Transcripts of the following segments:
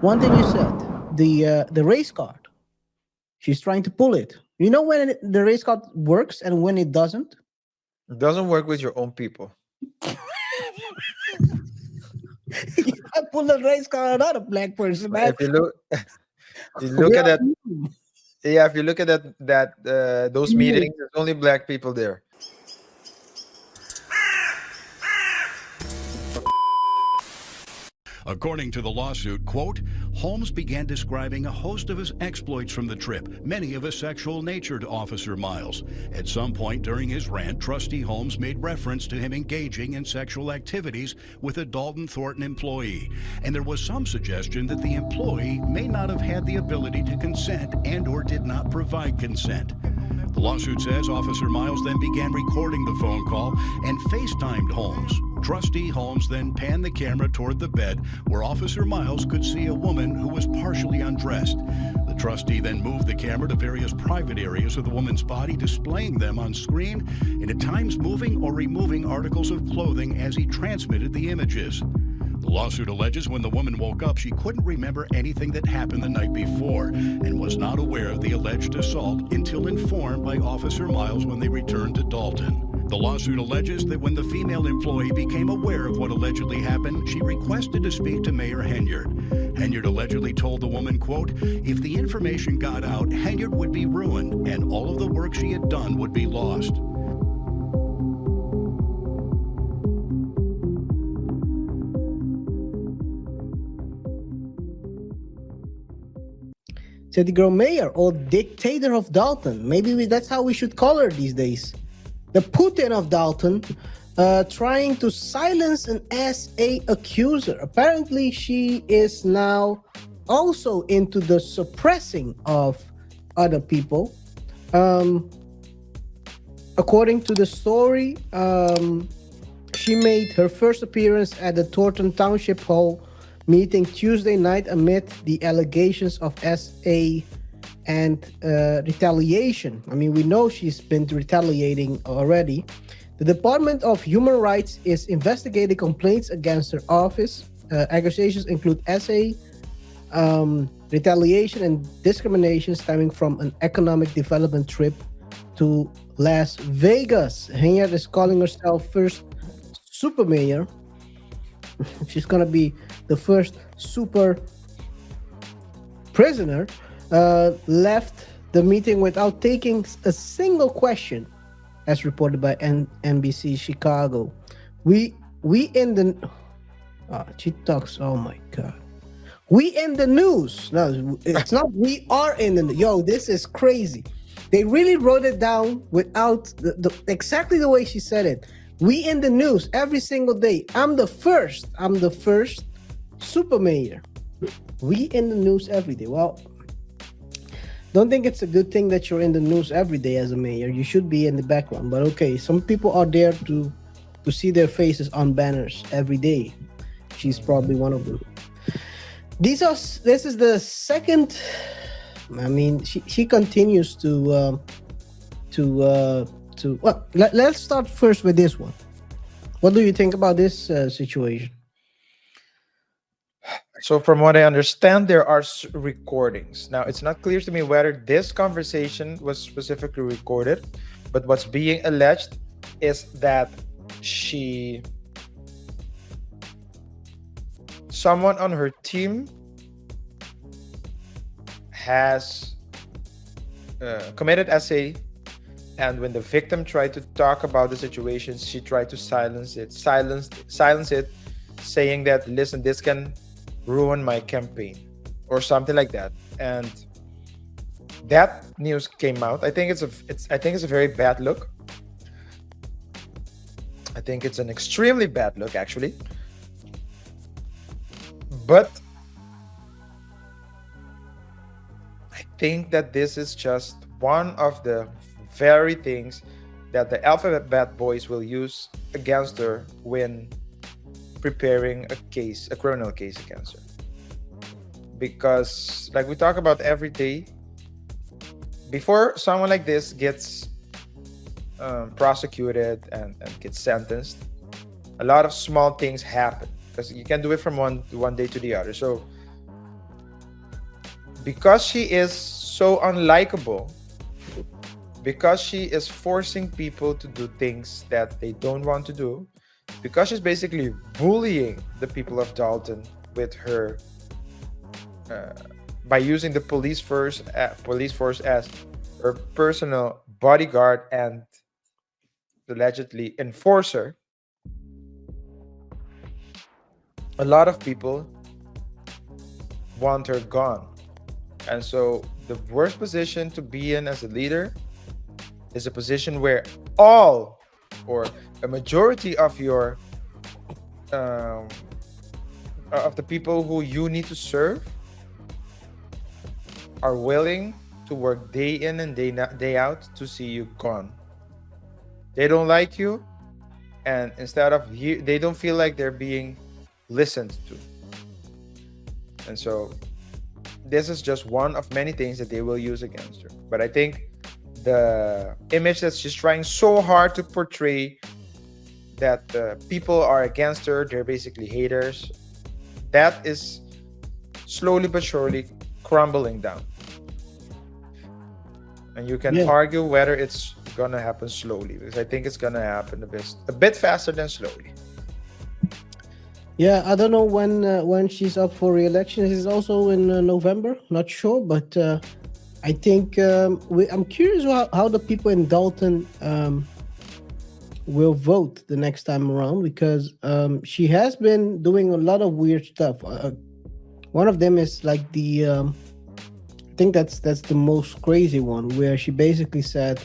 one thing you said, the race card. She's trying to pull it. You know when the race card works and when it doesn't? It doesn't work with your own people. You can't pull the race card on another black person, man. If you look, if you look We're at that, on yeah, if you look at that those mute. meetings, there's only black people there. According to the lawsuit, quote, Holmes began describing a host of his exploits from the trip, many of a sexual nature to Officer Miles. At some point during his rant, Trustee Holmes made reference to him engaging in sexual activities with a Dolton Thornton employee, and there was some suggestion that the employee may not have had the ability to consent and or did not provide consent. The lawsuit says Officer Miles then began recording the phone call and FaceTimed Holmes. Trustee Holmes then panned the camera toward the bed where Officer Miles could see a woman who was partially undressed. The trustee then moved the camera to various private areas of the woman's body, displaying them on screen and at times moving or removing articles of clothing as he transmitted the images. The lawsuit alleges when the woman woke up, she couldn't remember anything that happened the night before and was not aware of the alleged assault until informed by Officer Miles when they returned to Dolton. The lawsuit alleges that when the female employee became aware of what allegedly happened, she requested to speak to Mayor Henyard. Henyard allegedly told the woman, quote, if the information got out, Henyard would be ruined and all of the work she had done would be lost. Said the girl mayor or dictator of Dolton. Maybe that's how we should call her these days. The Putin of Dolton, trying to silence an SA accuser. Apparently, she is now also into the suppressing of other people. According to the story, she made her first appearance at the Thornton Township Hall meeting Tuesday night amid the allegations of SA and retaliation. I mean, we know she's been retaliating already. The Department of Human Rights is investigating complaints against her office. Accusations include SA, retaliation and discrimination stemming from an economic development trip to Las Vegas. Henyard is calling herself first super mayor. She's gonna be the first super prisoner. Left the meeting without taking a single question, as reported by NBC Chicago. We in the she talks. Oh my god, we in the news. No, it's not. We are in the yo. This is crazy. They really wrote it down without exactly the way she said it. We in the news every single day. I'm the first super mayor. We in the news every day. Well, don't think it's a good thing that you're in the news every day as a mayor. You should be in the background. But okay, some people are there to see their faces on banners every day. She's probably one of them. This is the second. I mean, she continues to well, let's start first with this one. What do you think about this situation? So from what I understand, there are recordings. Now, it's not clear to me whether this conversation was specifically recorded, but what's being alleged is that someone on her team has committed SA, and when the victim tried to talk about the situation, she tried to silence it, saying that, listen, this can ruin my campaign or something like that. And that news came out. I think it's a very bad look. I think it's an extremely bad look, actually. But I think that this is just one of the very things that the Alphabet Boys will use against her when preparing a criminal case against her. Because, like we talk about every day, before someone like this gets prosecuted and gets sentenced, a lot of small things happen, because you can do it from one day to the other. So because she is so unlikable, because she is forcing people to do things that they don't want to do, because she's basically bullying the people of Dolton with her by using the police force as her personal bodyguard and allegedly enforcer. A lot of people want her gone. And so the worst position to be in as a leader is a position where all or a majority of your of the people who you need to serve are willing to work day in and day out to see you gone. They don't like you, and instead of they don't feel like they're being listened to. And so this is just one of many things that they will use against her. But I think the image that she's trying so hard to portray, that people are against her, they're basically haters, that is slowly but surely crumbling down. And you can argue whether it's gonna happen slowly, because I think it's gonna happen a bit faster than slowly. Yeah, I don't know when she's up for re-election. She's also in November, not sure, but I think I'm curious how the people in Dolton will vote the next time around, because she has been doing a lot of weird stuff. One of them is like I think that's the most crazy one, where she basically said,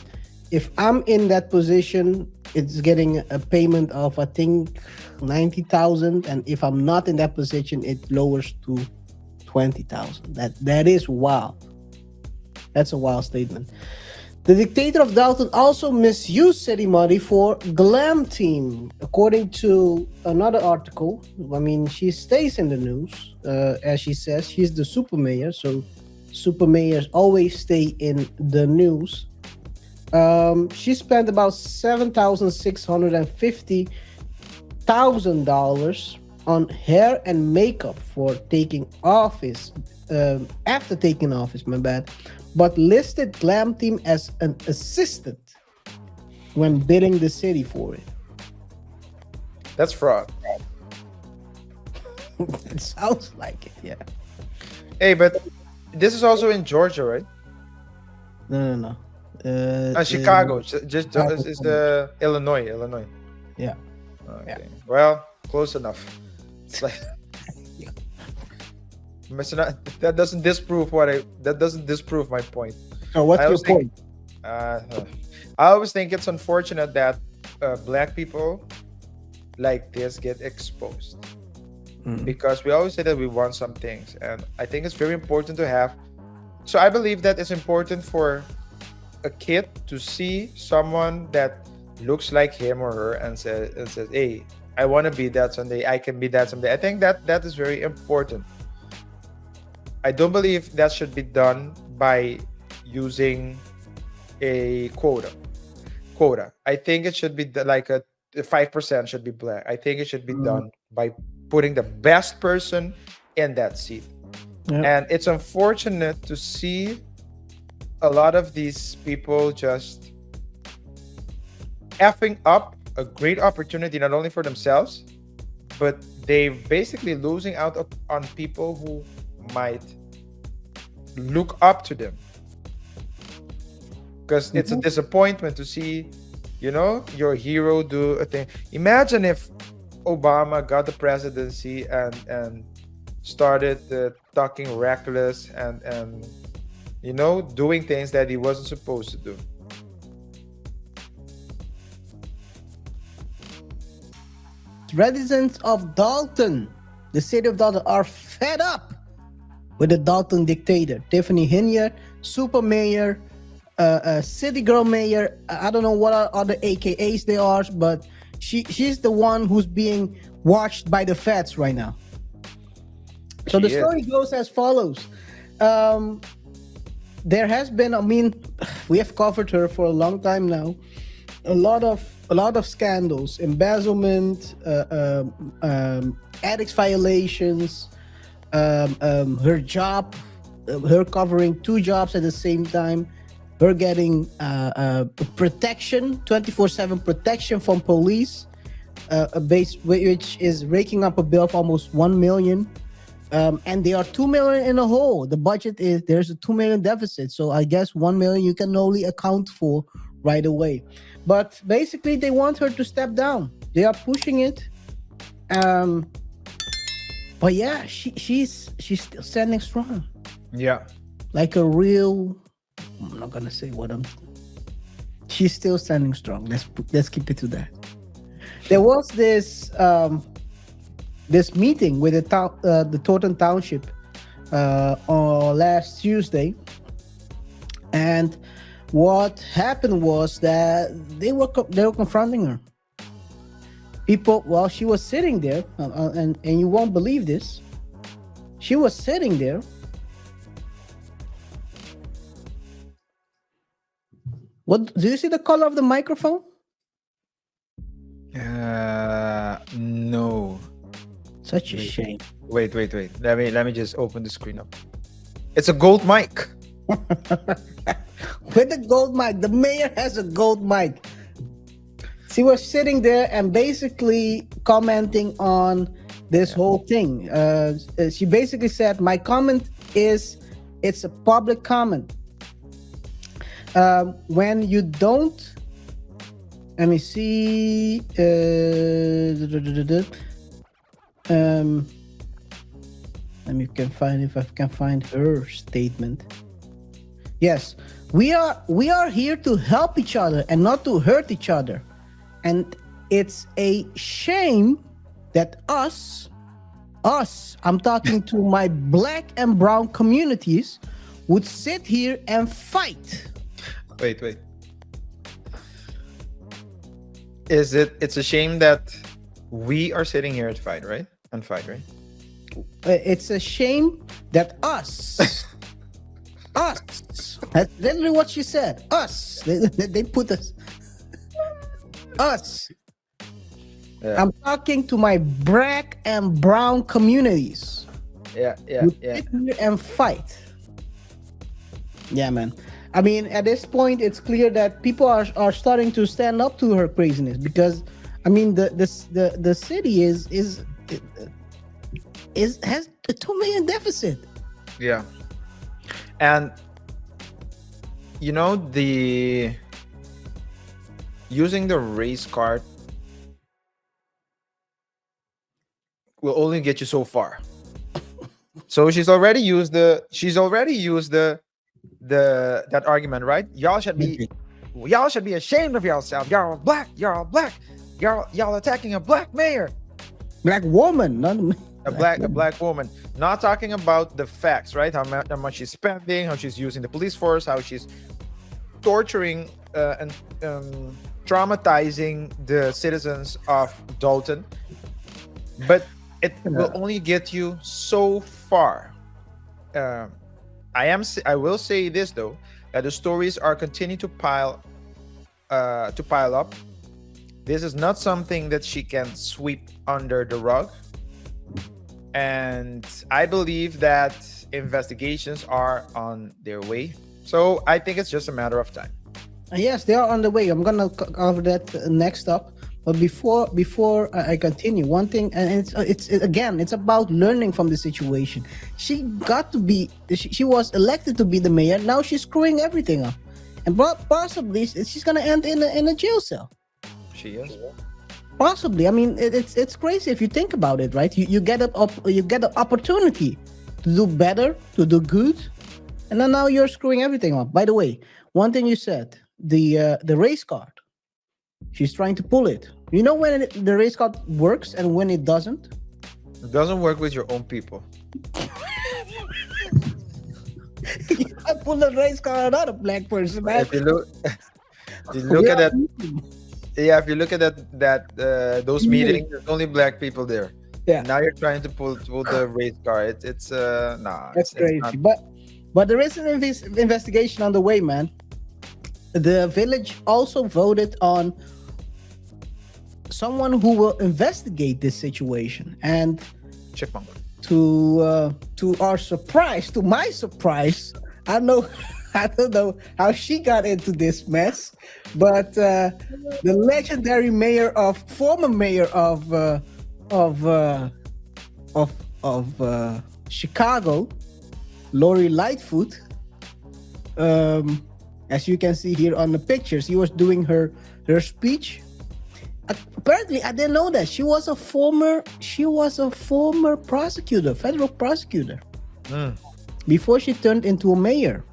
if I'm in that position, it's getting a payment of, I think, 90,000, and if I'm not in that position, it lowers to 20,000. That is wild. That's a wild statement. The Dictator of Dolton also misused city money for Glam Team, according to another article. I mean, she stays in the news, as she says. She's the super mayor, so super mayors always stay in the news. She spent about $7,650,000 on hair and makeup for taking office, after taking office, my bad, but listed Glam Team as an assistant when bidding the city for it. That's fraud. It sounds like it, yeah. Hey, but this is also in Georgia, right? No. Chicago. Just is the Illinois. Yeah. Okay. Yeah. Well, close enough. It's like that doesn't disprove my point. So what's your point? I always think it's unfortunate that black people like this get exposed. Because we always say that we want some things, and I think it's very important to have. So I believe that it's important for a kid to see someone that looks like him or her and says, hey, I want to be that someday, I can be that someday. I think that is very important. I don't believe that should be done by using a quota. I think it should be like a 5% should be black. I think it should be done by putting the best person in that seat. Yep. And it's unfortunate to see a lot of these people just effing up a great opportunity, not only for themselves, but they're basically losing out on people who might look up to them. Because it's a disappointment to see, your hero do a thing. Imagine if Obama got the presidency and started talking reckless and doing things that he wasn't supposed to do. Residents of Dolton, the city of Dolton, are fed up with the Dolton Dictator. Tiffany Henyard, super mayor, city girl mayor. I don't know what other AKAs they are, but she's the one who's being watched by the feds right now. So the story goes as follows. There has been, we have covered her for a long time now. A lot of scandals, embezzlement, ethics violations, her job her covering two jobs at the same time, her getting protection, 24/7 protection from police, a base which is raking up a bill of almost 1 million. And they are 2 million in a hole. The budget is, there's a 2 million deficit. So I guess 1 million you can only account for right away. But basically they want her to step down. They are pushing it. But yeah, she's still standing strong. Yeah. Like a real, I'm not gonna say what I'm. She's still standing strong. Let's keep it to that. There was this meeting with the Dolton Township on last Tuesday, and what happened was that they were confronting her. People, while she was sitting there, and you won't believe this, she was sitting there. What do you see the color of the microphone? No. Such a shame. Wait. Let me just open the screen up. It's a gold mic. With a gold mic. The mayor has a gold mic. She was sitting there and basically commenting on this whole thing. She basically said, my comment is, it's a public comment. When you don't, let me see. Let me find if I can find her statement. Yes, we are here to help each other and not to hurt each other. And it's a shame that us, I'm talking to my black and brown communities, would sit here and fight. Wait. It's a shame that we are sitting here and fight, right? It's a shame that us, that's literally what she said. Us, they put us. Yeah. I'm talking to my black and brown communities. Yeah. Sit here and fight. Yeah, man. I mean, at this point, it's clear that people are starting to stand up to her craziness, because, I mean, the city has a 2 million deficit. Yeah. And you know, using the race card will only get you so far. So she's already used that argument, right? Y'all should be ashamed of yourself. Y'all black. Y'all attacking a black mayor. Black woman, not A black woman. Not talking about the facts, right? How much she's spending, how she's using the police force, how she's torturing and traumatizing the citizens of Dolton. But it will only get you so far. I will say this though, that the stories are continuing to pile up. This is not something that she can sweep under the rug. And I believe that investigations are on their way. So I think it's just a matter of time. Yes, they are on the way. I'm gonna cover that next up. But before I continue, one thing, and it's about learning from the situation. She was elected to be the mayor. Now she's screwing everything up, and possibly she's gonna end in a jail cell. She is. Possibly. I mean, it's crazy if you think about it, right? You get an opportunity to do better, to do good, and then now you're screwing everything up. By the way, one thing you said, the race card. She's trying to pull it. You know when the race card works and when it doesn't? It doesn't work with your own people. You can't pull the race card on another black person, man. If you look at that, if you look at that those meetings, there's only black people there. Yeah. Now you're trying to pull the race card. It's nah. That's crazy. But there is an investigation on the way, man. The village also voted on someone who will investigate this situation, and Chipmunk. to our surprise, to my surprise, I know I don't know how she got into this mess, but the legendary former mayor of of Chicago, Lori Lightfoot. As you can see here on the pictures, she was doing her speech. Apparently, I didn't know that she was a former prosecutor, federal prosecutor, before she turned into a mayor.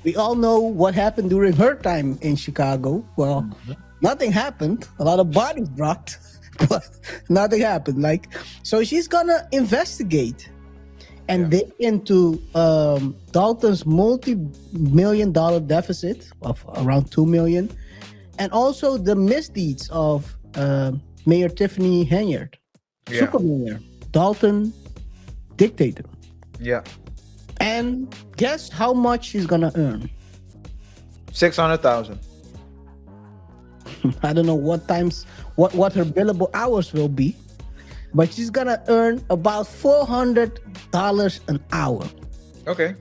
We all know what happened during her time in Chicago. Well, nothing happened. A lot of bodies dropped, but nothing happened. So she's gonna investigate and dig into Dolton's multi-million-dollar deficit of around $2 million, and also the misdeeds of Mayor Tiffany Henyard, super mayor, Dolton, Dictator. Yeah. And guess how much she's gonna earn? 600,000. I don't know what her billable hours will be, but she's gonna earn about $400 an hour. Okay.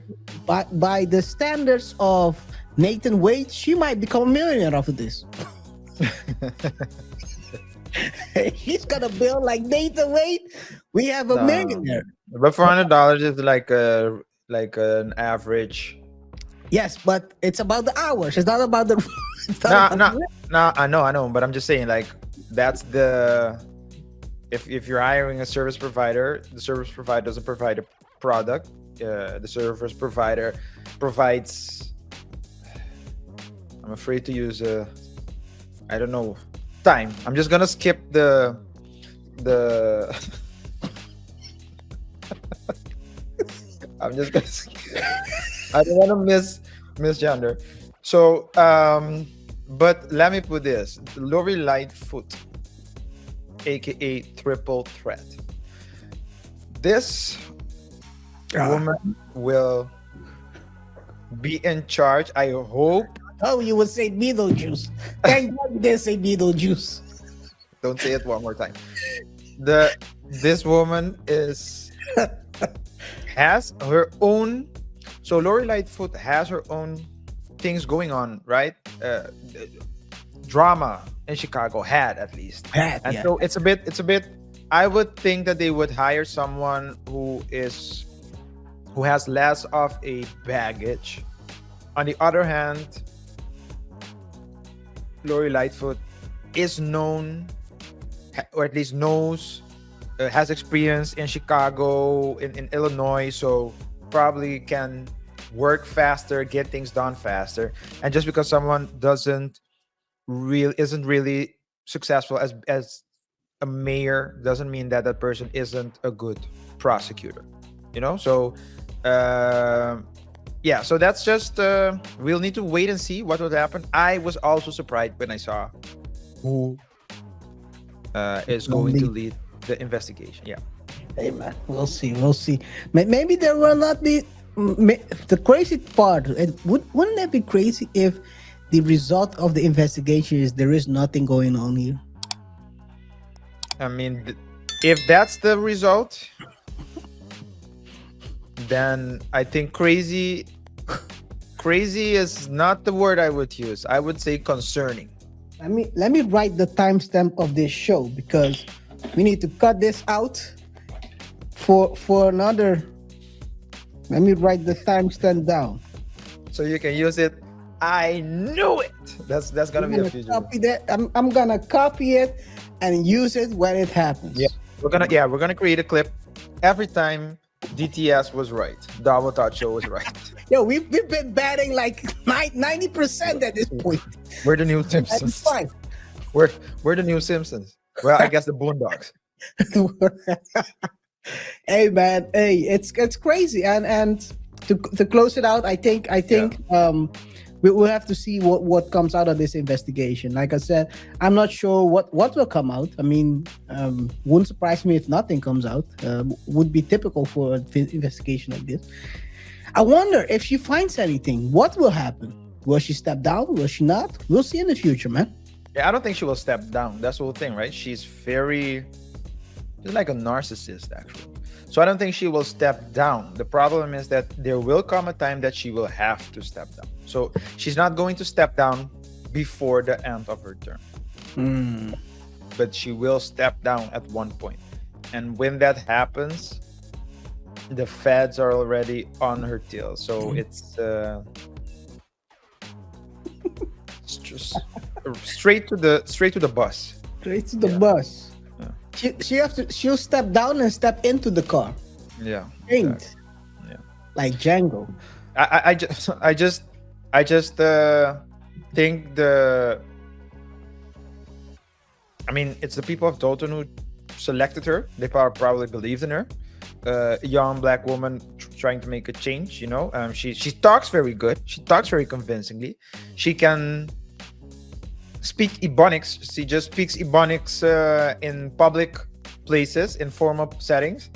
By the standards of Nathan Wade, she might become a millionaire after this. He's gonna bill like Nathan Wade. We have a millionaire. But $400 is like an average. Yes, but it's about the hours. It's not about the. No, I know, but I'm just saying, like, that's the. If you're hiring a service provider, the service provider doesn't provide a product. The service provider provides. I'm afraid to use I don't know, time. I'm just gonna skip the. I'm just gonna. I don't want to misgender. So, but let me put this: Lori Lightfoot, aka Triple Threat. This woman will be in charge. I hope. Oh, you would say Beetlejuice. Thank God you didn't say Beetlejuice. Don't say it one more time. This woman has her own. So Lori Lightfoot has her own things going on, right? Drama in Chicago at least. So it's a bit. I would think that they would hire someone who has less of a baggage. On the other hand, Lori Lightfoot is known, or at least knows, has experience in Chicago, in Illinois, so probably can work faster, get things done faster. And just because someone isn't really successful as a mayor doesn't mean that that person isn't a good prosecutor, so so that's just we'll need to wait and see what would happen. I was also surprised when I saw who is going to lead the investigation. Hey man, we'll see. Maybe there will not be the crazy part. Wouldn't that be crazy if the result of the investigation is there is nothing going on here? I mean, if that's the result, then I think crazy is not the word I would use. I would say concerning. Let me write the timestamp of this show, because we need to cut this out for another. Let me write the timestamp down so you can use it. I knew it. That's gonna be a future. Copy that. I'm gonna copy it and use it when it happens. We're gonna create a clip every time DTS was right. Double Touch Show was right. Yo, we've been batting like 90% at this point. We're the new Simpsons. That's fine. We're the new Simpsons. Well, I guess the Boondocks. Hey man, it's crazy. And to close it out, I think we will have to see what comes out of this investigation. Like I said, I'm not sure what will come out. I mean, wouldn't surprise me if nothing comes out. Would be typical for an investigation like this. I wonder if she finds anything, what will happen? Will she step down? Will she not? We'll see in the future, man. Yeah, I don't think she will step down. That's the whole thing, right? She's like a narcissist, actually. So I don't think she will step down. The problem is that there will come a time that she will have to step down. So she's not going to step down before the end of her term, but she will step down at one point. And when that happens, the feds are already on her tail. So it's just straight to the bus. Straight to the Yeah. bus. Yeah. She'll step down and step into the car. Yeah. Chained. Exactly. Yeah. Like Django. I just think it's the people of Dolton who selected her. They probably believed in her. A young black woman trying to make a change. She talks very good. She talks very convincingly. She can speak Ebonics. She just speaks Ebonics in public places, in formal settings.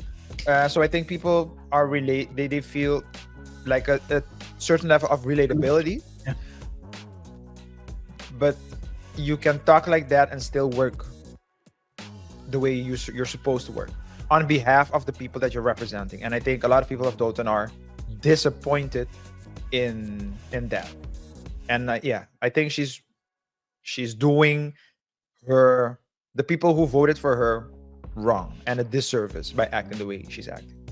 So I think people are they feel like a certain level of relatability. Yeah. But you can talk like that and still work the way you're supposed to work on behalf of the people that you're representing. And I think a lot of people of Dolton are disappointed in that. And I think she's doing the people who voted for her wrong and a disservice by acting the way she's acting.